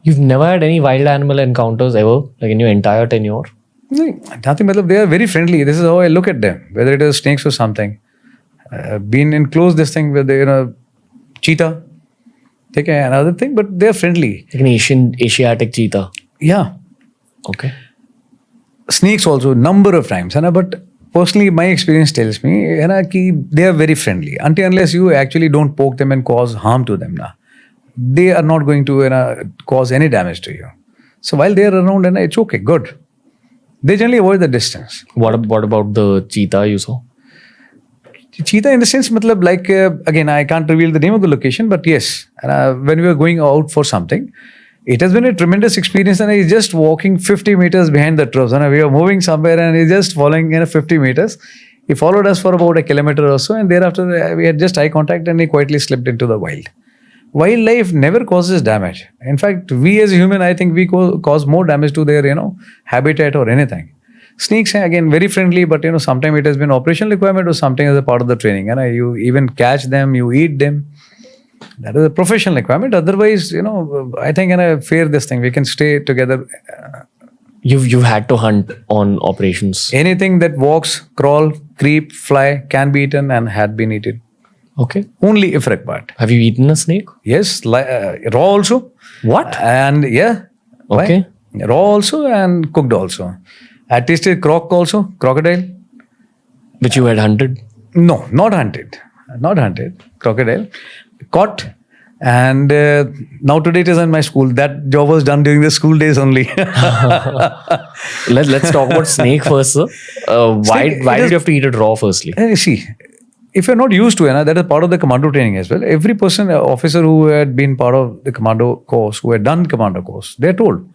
You've never had any wild animal encounters ever, like in your entire tenure? Nothing. They are very friendly. This is how I look at them. Whether it is snakes or something. Been in close this thing with cheetah. Okay, another thing, but they are friendly. Like an Asiatic cheetah. Yeah. Okay. Snakes also, number of times. But personally, my experience tells me they are very friendly. Until unless you actually don't poke them and cause harm to them, they are not going to cause any damage to you. So while they are around, it's okay, good. They generally avoid the distance. What about the cheetah you saw? Cheetah in the sense, again, I can't reveal the name of the location, but yes, when we were going out for something, it has been a tremendous experience, and he's just walking 50 meters behind the troops. And we were moving somewhere, and he's just following 50 meters. He followed us for about a kilometer or so, and thereafter we had just eye contact, and he quietly slipped into the wild. Wildlife never causes damage. In fact, we as human, I think we cause more damage to their, habitat or anything. Snakes, again, very friendly, but sometimes it has been operational requirement or something as a part of the training. And you even catch them, you eat them. That is a professional requirement. Otherwise, I think in a fair this thing, we can stay together. You've had to hunt on operations. Anything that walks, crawl, creep, fly can be eaten and had been eaten. Okay. Only if required. Have you eaten a snake? Yes, raw also. What? And yeah. Okay. Raw also and cooked also. I tasted crocodile. Which you had hunted? No, not hunted. Crocodile. Caught. And now today it is in my school. That job was done during the school days only. Let's talk about snake first, sir. Why did you have to eat it raw firstly? See, if you're not used to it, that is part of the commando training as well. Every person, officer who had been part of the commando course, who had done commando course, they're told.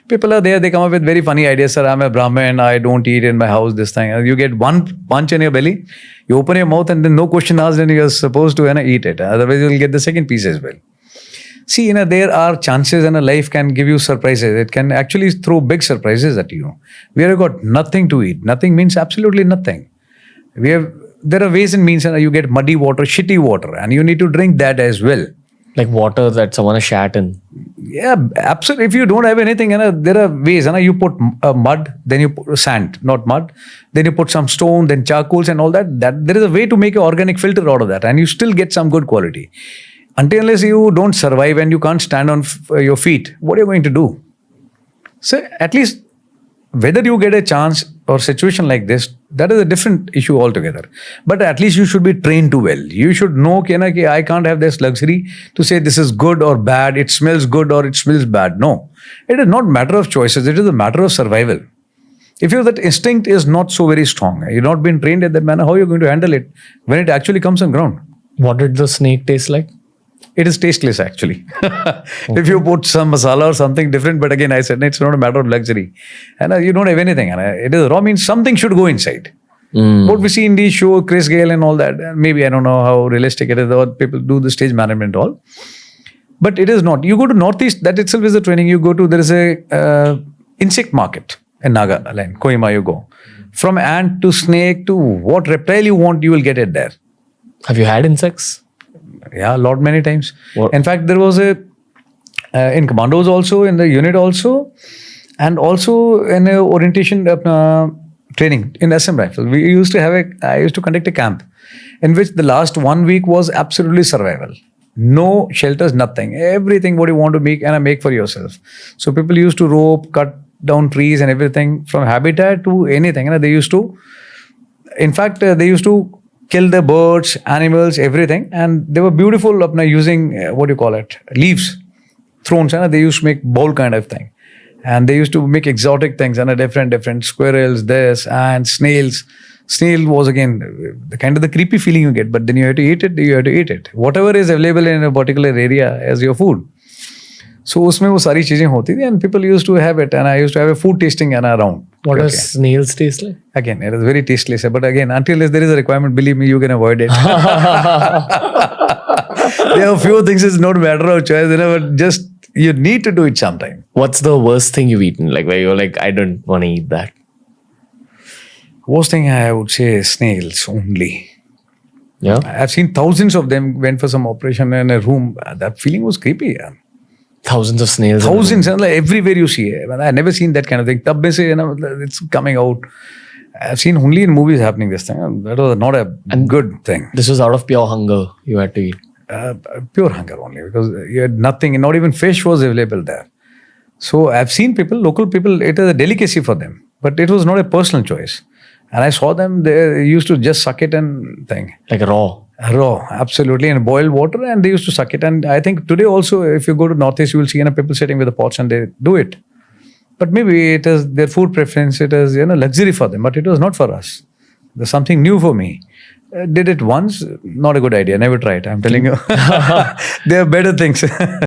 People are there, they come up with very funny ideas. Sir, I'm a Brahmin, I don't eat in my house, this thing. You get one punch in your belly, you open your mouth and then no question asked and you're supposed to eat it. Otherwise, you'll get the second piece as well. See, there are chances and life can give you surprises. It can actually throw big surprises at you. We have got nothing to eat. Nothing means absolutely nothing. There are ways and means, you get muddy water, shitty water, and you need to drink that as well. Like water that someone has shat in. Yeah, absolutely. If you don't have anything, there are ways. You put mud, then you put sand, not mud. Then you put some stone, then charcoals and all that. There is a way to make an organic filter out of that, and you still get some good quality. Unless you don't survive and you can't stand on your feet, what are you going to do? So at least whether you get a chance or situation like this, that is a different issue altogether. But at least you should be trained to well. You should know that I can't have this luxury to say this is good or bad, it smells good or it smells bad. No. It is not a matter of choices, it is a matter of survival. If that instinct is not so very strong, you've not been trained in that manner, how are you going to handle it when it actually comes on ground? What did the snake taste like? It is tasteless actually. Okay. If you put some masala or something different, but again I said it's not a matter of luxury. And you don't have anything. It is raw means something should go inside. What we see in the show, Chris Gale and all that, maybe I don't know how realistic it is, or people do the stage management and all. But it is not. You go to Northeast, that itself is a training. You go to, there is a insect market in Nagaland, Kohima you go. From ant to snake to what reptile you want, you will get it there. Have you had insects? Yeah, many times. What? In fact, there was in commandos also, in the unit also, and also in orientation training in SM rifle. I used to conduct a camp in which the last 1 week was absolutely survival. No shelters, nothing. Everything what you want to make for yourself. So people used to rope, cut down trees and everything from habitat to anything. They used to, in fact, they used to kill the birds, animals, everything. And they were beautiful using, leaves, thrones. They used to make bowl kind of thing. And they used to make exotic things, different squirrels, and snails. Snail was again the kind of the creepy feeling you get, but then you have to eat it. Whatever is available in a particular area as your food. So उसमें वो सारी चीजें होती थी, and people used to have it, and I used to have a food tasting around. What does snails taste like? Again, it is very tasteless, but again, until there is a requirement, believe me, you can avoid it. There are a few things, it's not a matter of choice, but just you need to do it sometime. What's the worst thing you've eaten? Like where you're like, I don't want to eat that. Worst thing I would say is snails only. Yeah. I've seen thousands of them went for some operation in a room. That feeling was creepy. Yeah. Thousands of snails. Thousands, and like everywhere you see it. I never seen that kind of thing. Tab mein se, it's coming out. I've seen only in movies happening this thing. That was not a good thing. This was out of pure hunger. You had to eat. Pure hunger only, because you had nothing. Not even fish was available there. So I've seen people, local people. It is a delicacy for them, but it was not a personal choice. And I saw them. They used to just suck it and thing. Like raw. Raw, absolutely, in boiled water, and they used to suck it. And I think today also, if you go to Northeast, you will see people sitting with the pots and they do it. But maybe it is their food preference. It is luxury for them, but it was not for us. There's something new for me. Did it once, not a good idea. Never try it. I'm telling you, there are better things.